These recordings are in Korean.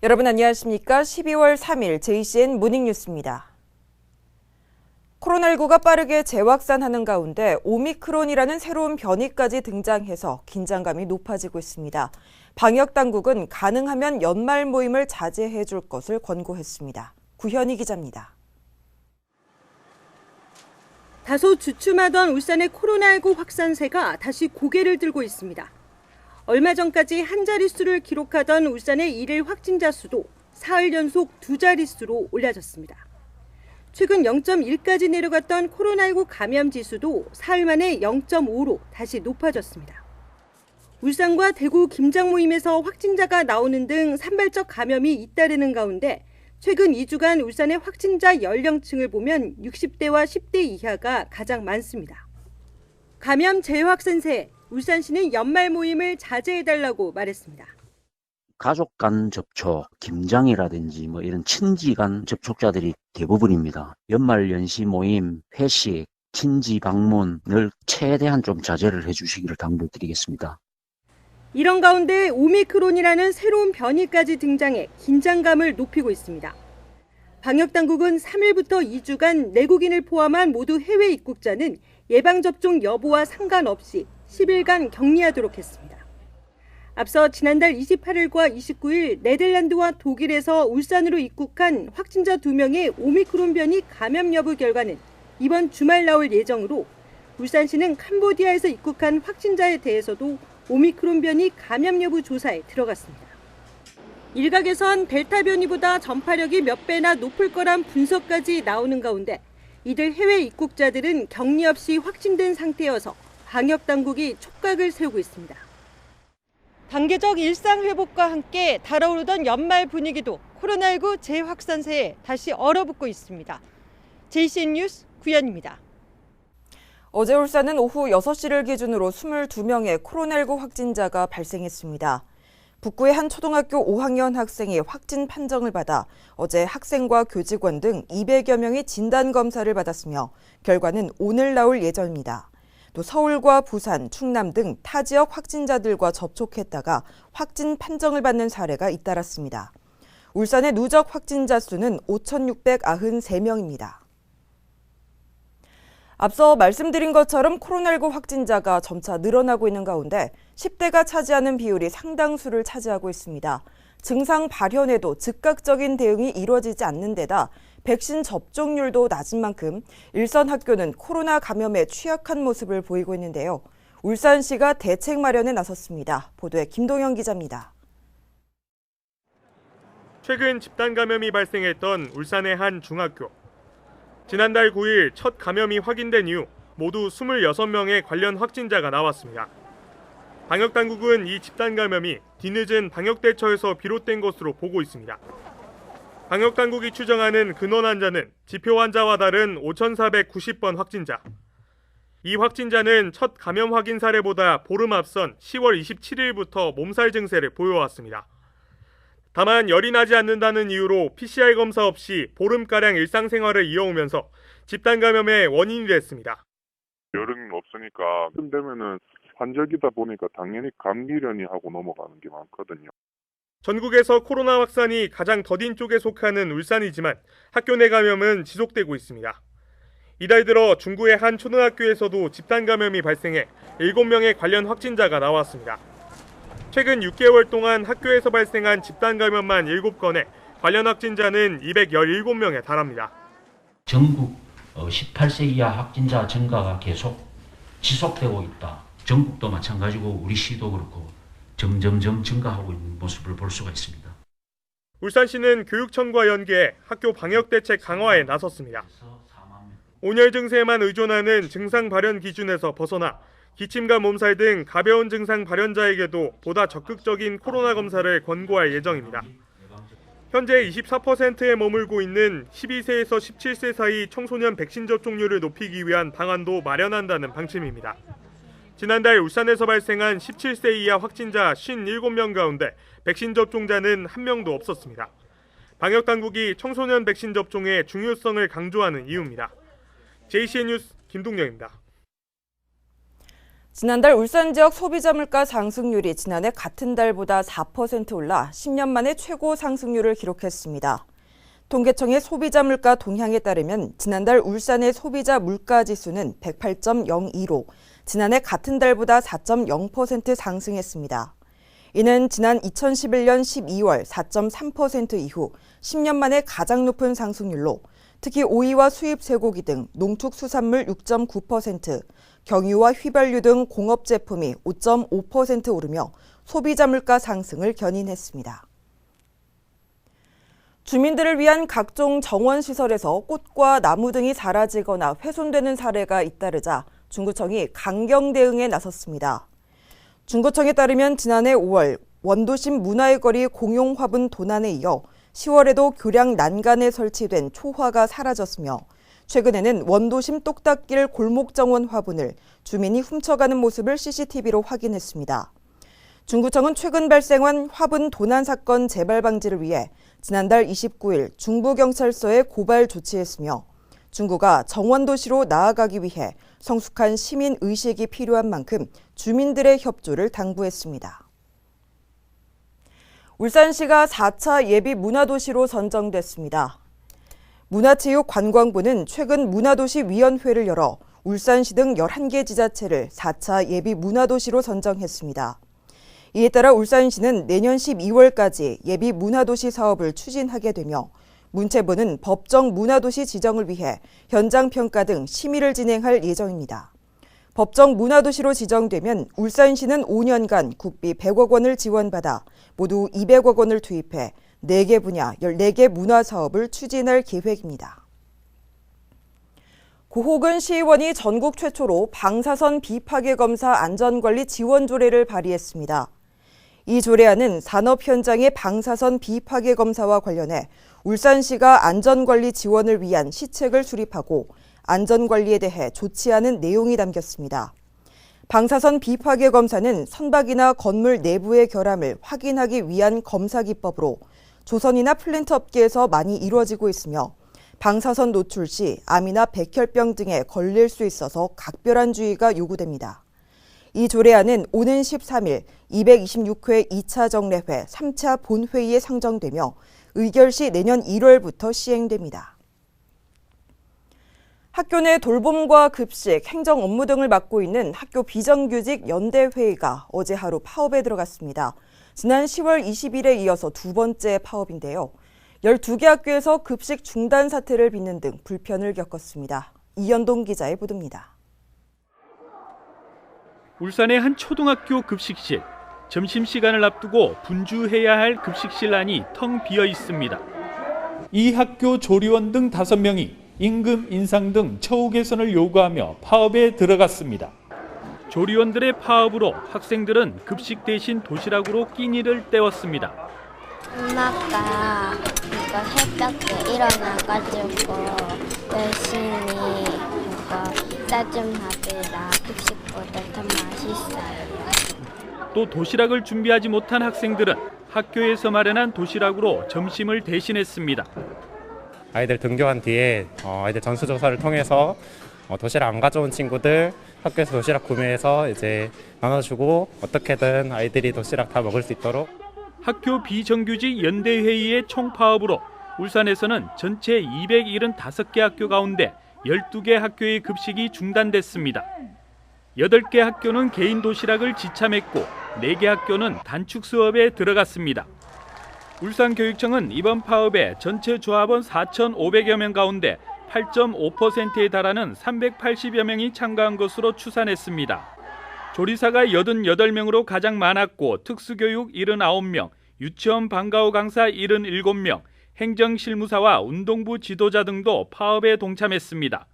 여러분 안녕하십니까? 12월 3일 JCN 모닝뉴스입니다. 코로나19가 빠르게 재확산하는 가운데 오미크론이라는 새로운 변이까지 등장해서 긴장감이 높아지고 있습니다. 방역당국은 가능하면 연말 모임을 자제해 줄 것을 권고했습니다. 구현희 기자입니다. 다소 주춤하던 울산의 코로나19 확산세가 다시 고개를 들고 있습니다. 얼마 전까지 한 자릿수를 기록하던 울산의 일일 확진자 수도 사흘 연속 두 자릿수로 올라졌습니다. 최근 0.1까지 내려갔던 코로나19 감염 지수도 사흘 만에 0.5로 다시 높아졌습니다. 울산과 대구 김장 모임에서 확진자가 나오는 등 산발적 감염이 잇따르는 가운데 최근 2주간 울산의 확진자 연령층을 보면 60대와 10대 이하가 가장 많습니다. 감염 재확산세, 울산시는 연말 모임을 자제해달라고 말했습니다. 가족 간 접촉, 김장이라든지 이런 친지 간 접촉자들이 대부분입니다. 연말 연시 모임, 회식, 친지 방문을 최대한 좀 자제를 해주시기를 당부드리겠습니다. 이런 가운데 오미크론이라는 새로운 변이까지 등장해 긴장감을 높이고 있습니다. 방역당국은 3일부터 2주간 내국인을 포함한 모두 해외 입국자는 예방접종 여부와 상관없이 10일간 격리하도록 했습니다. 앞서 지난달 28일과 29일 네덜란드와 독일에서 울산으로 입국한 확진자 2명의 오미크론 변이 감염 여부 결과는 이번 주말 나올 예정으로 울산시는 캄보디아에서 입국한 확진자에 대해서도 오미크론 변이 감염 여부 조사에 들어갔습니다. 일각에선 델타 변이보다 전파력이 몇 배나 높을 거란 분석까지 나오는 가운데 이들 해외 입국자들은 격리 없이 확진된 상태여서 방역당국이 촉각을 세우고 있습니다. 단계적 일상 회복과 함께 달아오르던 연말 분위기도 코로나19 재확산세에 다시 얼어붙고 있습니다. JCN 뉴스 구현입니다. 어제 울산은 오후 6시를 기준으로 22명의 코로나19 확진자가 발생했습니다. 북구의 한 초등학교 5학년 학생이 확진 판정을 받아 어제 학생과 교직원 등 200여 명이 진단검사를 받았으며 결과는 오늘 나올 예정입니다. 또 서울과 부산, 충남 등 타 지역 확진자들과 접촉했다가 확진 판정을 받는 사례가 잇따랐습니다. 울산의 누적 확진자 수는 5,693명입니다. 앞서 말씀드린 것처럼 코로나19 확진자가 점차 늘어나고 있는 가운데 10대가 차지하는 비율이 상당수를 차지하고 있습니다. 증상 발현에도 즉각적인 대응이 이루어지지 않는 데다 백신 접종률도 낮은 만큼 일선 학교는 코로나 감염에 취약한 모습을 보이고 있는데요. 울산시가 대책 마련에 나섰습니다. 보도에 김동현 기자입니다. 최근 집단 감염이 발생했던 울산의 한 중학교. 지난달 9일 첫 감염이 확인된 이후 모두 26명의 관련 확진자가 나왔습니다. 방역당국은 이 집단 감염이 뒤늦은 방역대처에서 비롯된 것으로 보고 있습니다. 방역당국이 추정하는 근원 환자는 지표 환자와 다른 5,490번 확진자. 이 확진자는 첫 감염 확인 사례보다 보름 앞선 10월 27일부터 몸살 증세를 보여왔습니다. 다만 열이 나지 않는다는 이유로 PCR 검사 없이 보름가량 일상생활을 이어오면서 집단 감염의 원인이 됐습니다. 여름이 없으니까 쯤 되면은 환절기다 보니까 당연히 감기련이 하고 넘어가는 게 많거든요. 전국에서 코로나 확산이 가장 더딘 쪽에 속하는 울산이지만 학교 내 감염은 지속되고 있습니다. 이달 들어 중구의 한 초등학교에서도 집단 감염이 발생해 7명의 관련 확진자가 나왔습니다. 최근 6개월 동안 학교에서 발생한 집단 감염만 7건에 관련 확진자는 217명에 달합니다. 전국 18세 이하 확진자 증가가 계속 지속되고 있다. 전국도 마찬가지고 우리 시도 그렇고 점점점 증가하고 있는 모습을 볼 수가 있습니다. 울산시는 교육청과 연계해 학교 방역대책 강화에 나섰습니다. 온열 증세에만 의존하는 증상 발현 기준에서 벗어나 기침과 몸살 등 가벼운 증상 발현자에게도 보다 적극적인 코로나 검사를 권고할 예정입니다. 현재 24%에 머물고 있는 12세에서 17세 사이 청소년 백신 접종률을 높이기 위한 방안도 마련한다는 방침입니다. 지난달 울산에서 발생한 17세 이하 확진자 57명 가운데 백신 접종자는 1명도 없었습니다. 방역당국이 청소년 백신 접종의 중요성을 강조하는 이유입니다. JCN 뉴스 김동영입니다. 지난달 울산 지역 소비자 물가 상승률이 지난해 같은 달보다 4% 올라 10년 만에 최고 상승률을 기록했습니다. 통계청의 소비자 물가 동향에 따르면 지난달 울산의 소비자 물가 지수는 108.02로 지난해 같은 달보다 4.0% 상승했습니다. 이는 지난 2011년 12월 4.3% 이후 10년 만에 가장 높은 상승률로 특히 오이와 수입 쇠고기 등 농축수산물 6.9%, 경유와 휘발유 등 공업 제품이 5.5% 오르며 소비자 물가 상승을 견인했습니다. 주민들을 위한 각종 정원시설에서 꽃과 나무 등이 사라지거나 훼손되는 사례가 잇따르자 중구청이 강경 대응에 나섰습니다. 중구청에 따르면 지난해 5월 원도심 문화의 거리 공용 화분 도난에 이어 10월에도 교량 난간에 설치된 초화가 사라졌으며 최근에는 원도심 똑딱길 골목 정원 화분을 주민이 훔쳐가는 모습을 CCTV로 확인했습니다. 중구청은 최근 발생한 화분 도난 사건 재발 방지를 위해 지난달 29일 중부경찰서에 고발 조치했으며 중구가 정원도시로 나아가기 위해 성숙한 시민 의식이 필요한 만큼 주민들의 협조를 당부했습니다. 울산시가 4차 예비 문화도시로 선정됐습니다. 문화체육관광부는 최근 문화도시위원회를 열어 울산시 등 11개 지자체를 4차 예비 문화도시로 선정했습니다. 이에 따라 울산시는 내년 12월까지 예비 문화도시 사업을 추진하게 되며 문체부는 법정 문화도시 지정을 위해 현장평가 등 심의를 진행할 예정입니다. 법정 문화도시로 지정되면 울산시는 5년간 국비 100억 원을 지원받아 모두 200억 원을 투입해 4개 분야 14개 문화사업을 추진할 계획입니다. 고호근 시의원이 전국 최초로 방사선 비파괴 검사 안전관리 지원 조례를 발의했습니다. 이 조례안은 산업 현장의 방사선 비파괴 검사와 관련해 울산시가 안전관리 지원을 위한 시책을 수립하고 안전관리에 대해 조치하는 내용이 담겼습니다. 방사선 비파괴 검사는 선박이나 건물 내부의 결함을 확인하기 위한 검사 기법으로 조선이나 플랜트 업계에서 많이 이루어지고 있으며 방사선 노출 시 암이나 백혈병 등에 걸릴 수 있어서 각별한 주의가 요구됩니다. 이 조례안은 오는 13일 226회 2차 정례회 3차 본회의에 상정되며 의결 시 내년 1월부터 시행됩니다. 학교 내 돌봄과 급식, 행정 업무 등을 맡고 있는 학교 비정규직 연대회의가 어제 하루 파업에 들어갔습니다. 지난 10월 20일에 이어서 두 번째 파업인데요. 12개 학교에서 급식 중단 사태를 빚는 등 불편을 겪었습니다. 이현동 기자의 보도입니다. 울산의 한 초등학교 급식실. 점심시간을 앞두고 분주해야 할 급식실 안이 텅 비어 있습니다. 이 학교 조리원 등 5명이 임금 인상 등 처우 개선을 요구하며 파업에 들어갔습니다. 조리원들의 파업으로 학생들은 급식 대신 도시락으로 끼니를 때웠습니다. 엄마가 이거 새벽에 일어나가지고 열심히 이거 짜준 밥이라 급식보다 더 맛있어요. 또 도시락을 준비하지 못한 학생들은 학교에서 마련한 도시락으로 점심을 대신했습니다. 아이들 등교한 뒤에 아이들 전수조사를 통해서 도시락 안 가져온 친구들 학교에서 도시락 구매해서 이제 나눠주고 어떻게든 아이들이 도시락 다 먹을 수 있도록. 학교 비정규직 연대회의의 총파업으로 울산에서는 전체 275개 학교 가운데 12개 학교의 급식이 중단됐습니다. 8개 학교는 개인 도시락을 지참했고 4개 학교는 단축 수업에 들어갔습니다. 울산교육청은 이번 파업에 전체 조합원 4,500여 명 가운데 8.5%에 달하는 380여 명이 참가한 것으로 추산했습니다. 조리사가 88명으로 가장 많았고 특수교육 79명, 유치원 방과후 강사 77명, 행정실무사와 운동부 지도자 등도 파업에 동참했습니다.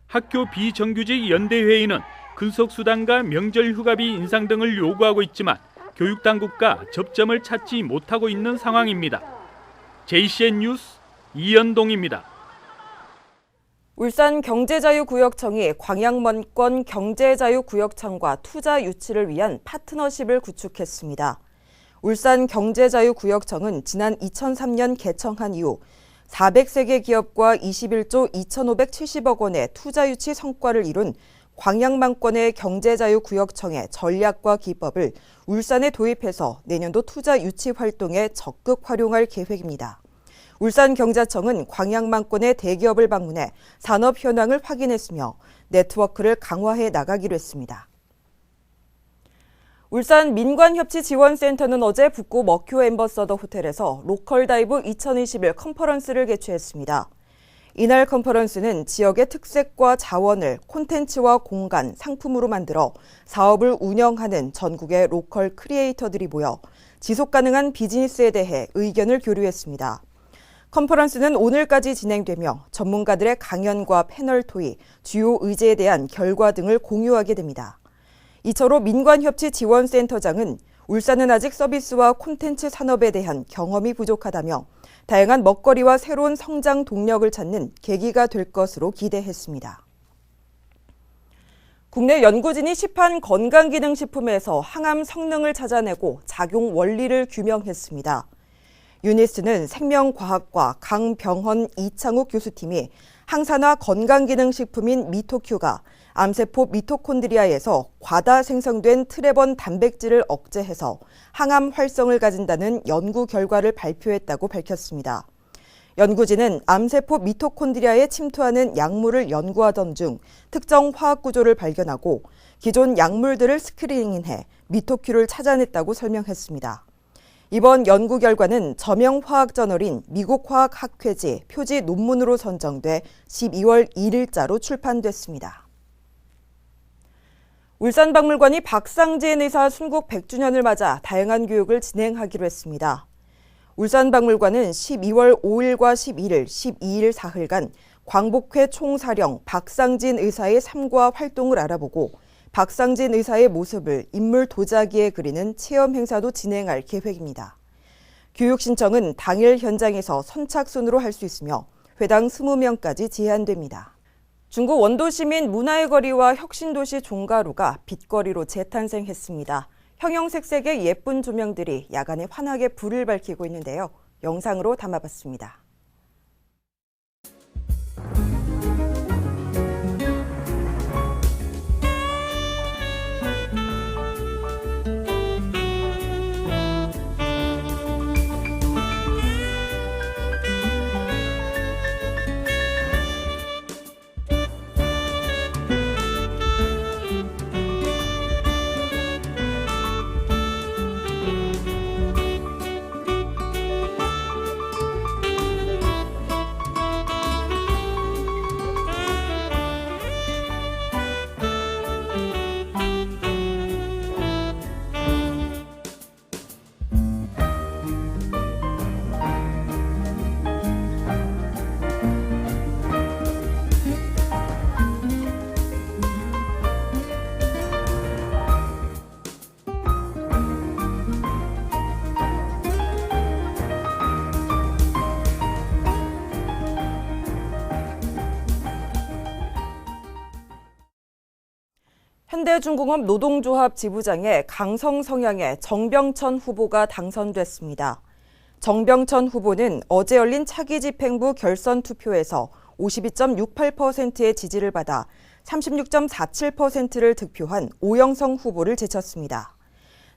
학교 비정규직 연대회의는 근속수당과 명절휴가비 인상 등을 요구하고 있지만 교육당국과 접점을 찾지 못하고 있는 상황입니다. JCN 뉴스 이현동입니다. 울산경제자유구역청이 광양먼권 경제자유구역청과 투자 유치를 위한 파트너십을 구축했습니다. 울산경제자유구역청은 지난 2003년 개청한 이후 403개 기업과 21조 2,570억 원의 투자 유치 성과를 이룬 광양망권의 경제자유구역청의 전략과 기법을 울산에 도입해서 내년도 투자 유치 활동에 적극 활용할 계획입니다. 울산경자청은 광양망권의 대기업을 방문해 산업 현황을 확인했으며 네트워크를 강화해 나가기로 했습니다. 울산 민관협치지원센터는 어제 북구 머큐 엠버서더 호텔에서 로컬다이브 2021 컨퍼런스를 개최했습니다. 이날 컨퍼런스는 지역의 특색과 자원을 콘텐츠와 공간, 상품으로 만들어 사업을 운영하는 전국의 로컬 크리에이터들이 모여 지속가능한 비즈니스에 대해 의견을 교류했습니다. 컨퍼런스는 오늘까지 진행되며 전문가들의 강연과 패널 토의, 주요 의제에 대한 결과 등을 공유하게 됩니다. 이철호 민관협치지원센터장은 울산은 아직 서비스와 콘텐츠 산업에 대한 경험이 부족하다며 다양한 먹거리와 새로운 성장 동력을 찾는 계기가 될 것으로 기대했습니다. 국내 연구진이 시판 건강기능식품에서 항암 성능을 찾아내고 작용 원리를 규명했습니다. 유니스는 생명과학과 강병헌 이창욱 교수팀이 항산화 건강기능식품인 미토큐가 암세포 미토콘드리아에서 과다 생성된 트레본 단백질을 억제해서 항암 활성을 가진다는 연구 결과를 발표했다고 밝혔습니다. 연구진은 암세포 미토콘드리아에 침투하는 약물을 연구하던 중 특정 화학 구조를 발견하고 기존 약물들을 스크리닝해 미토큐를 찾아냈다고 설명했습니다. 이번 연구 결과는 저명 화학 저널인 미국 화학학회지 표지 논문으로 선정돼 12월 1일자로 출판됐습니다. 울산박물관이 박상진 의사 순국 100주년을 맞아 다양한 교육을 진행하기로 했습니다. 울산박물관은 12월 5일과 11일, 12일 사흘간 광복회 총사령 박상진 의사의 삶과 활동을 알아보고 박상진 의사의 모습을 인물 도자기에 그리는 체험 행사도 진행할 계획입니다. 교육 신청은 당일 현장에서 선착순으로 할 수 있으며 회당 20명까지 제한됩니다. 중국 원도 시민 문화의 거리와 혁신도시 종가루가 빛거리로 재탄생했습니다. 형형색색의 예쁜 조명들이 야간에 환하게 불을 밝히고 있는데요. 영상으로 담아봤습니다. 현대중공업 노동조합 지부장에 강성 성향의 정병천 후보가 당선됐습니다. 정병천 후보는 어제 열린 차기집행부 결선 투표에서 52.68%의 지지를 받아 36.47%를 득표한 오영성 후보를 제쳤습니다.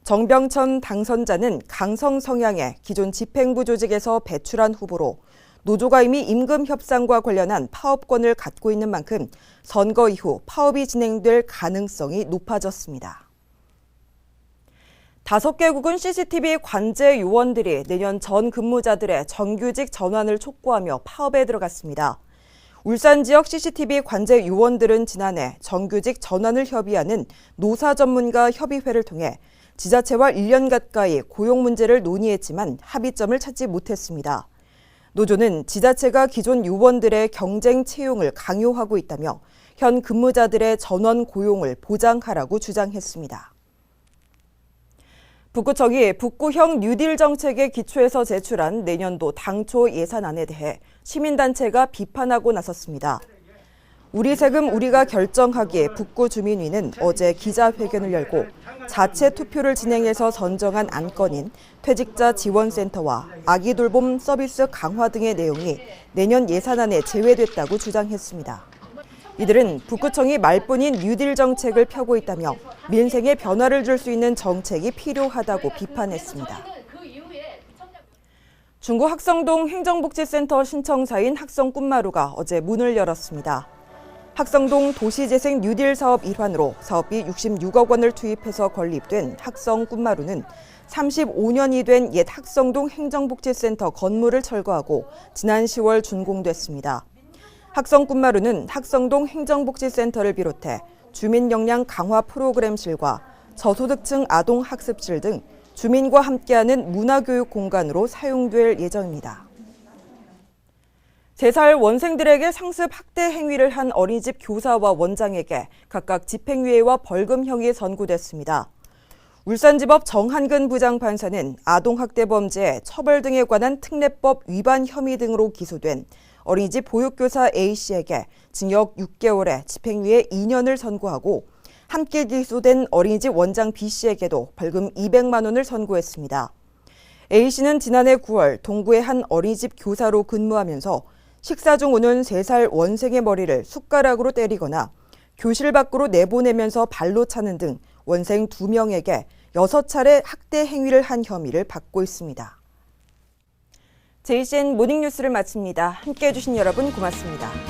정병천 당선자는 강성 성향의 기존 집행부 조직에서 배출한 후보로 노조가 이미 임금 협상과 관련한 파업권을 갖고 있는 만큼 선거 이후 파업이 진행될 가능성이 높아졌습니다. 5개국은 CCTV 관제 요원들이 내년 전 근무자들의 정규직 전환을 촉구하며 파업에 들어갔습니다. 울산 지역 CCTV 관제 요원들은 지난해 정규직 전환을 협의하는 노사 전문가 협의회를 통해 지자체와 1년 가까이 고용 문제를 논의했지만 합의점을 찾지 못했습니다. 노조는 지자체가 기존 요원들의 경쟁 채용을 강요하고 있다며 현 근무자들의 전원 고용을 보장하라고 주장했습니다. 북구청이 북구형 뉴딜 정책의 기초에서 제출한 내년도 당초 예산안에 대해 시민단체가 비판하고 나섰습니다. 우리 세금 우리가 결정하기에 북구 주민위는 어제 기자회견을 열고 자체 투표를 진행해서 선정한 안건인 퇴직자 지원센터와 아기 돌봄 서비스 강화 등의 내용이 내년 예산안에 제외됐다고 주장했습니다. 이들은 북구청이 말뿐인 뉴딜 정책을 펴고 있다며 민생에 변화를 줄 수 있는 정책이 필요하다고 비판했습니다. 중구 학성동 행정복지센터 신청사인 학성 꿈마루가 어제 문을 열었습니다. 학성동 도시재생 뉴딜 사업 일환으로 사업비 66억 원을 투입해서 건립된 학성 꿈마루는 35년이 된 옛 학성동 행정복지센터 건물을 철거하고 지난 10월 준공됐습니다. 학성 꿈마루는 학성동 행정복지센터를 비롯해 주민 역량 강화 프로그램실과 저소득층 아동 학습실 등 주민과 함께하는 문화교육 공간으로 사용될 예정입니다. 3살 원생들에게 상습 학대 행위를 한 어린이집 교사와 원장에게 각각 집행유예와 벌금형이 선고됐습니다. 울산지법 정한근 부장판사는 아동학대 범죄 처벌 등에 관한 특례법 위반 혐의 등으로 기소된 어린이집 보육교사 A씨에게 징역 6개월에 집행유예 2년을 선고하고 함께 기소된 어린이집 원장 B씨에게도 벌금 200만 원을 선고했습니다. A씨는 지난해 9월 동구의 한 어린이집 교사로 근무하면서 식사 중 오는 3살 원생의 머리를 숟가락으로 때리거나 교실 밖으로 내보내면서 발로 차는 등 원생 2명에게 6차례 학대 행위를 한 혐의를 받고 있습니다. JCN 모닝뉴스를 마칩니다. 함께해 주신 여러분 고맙습니다.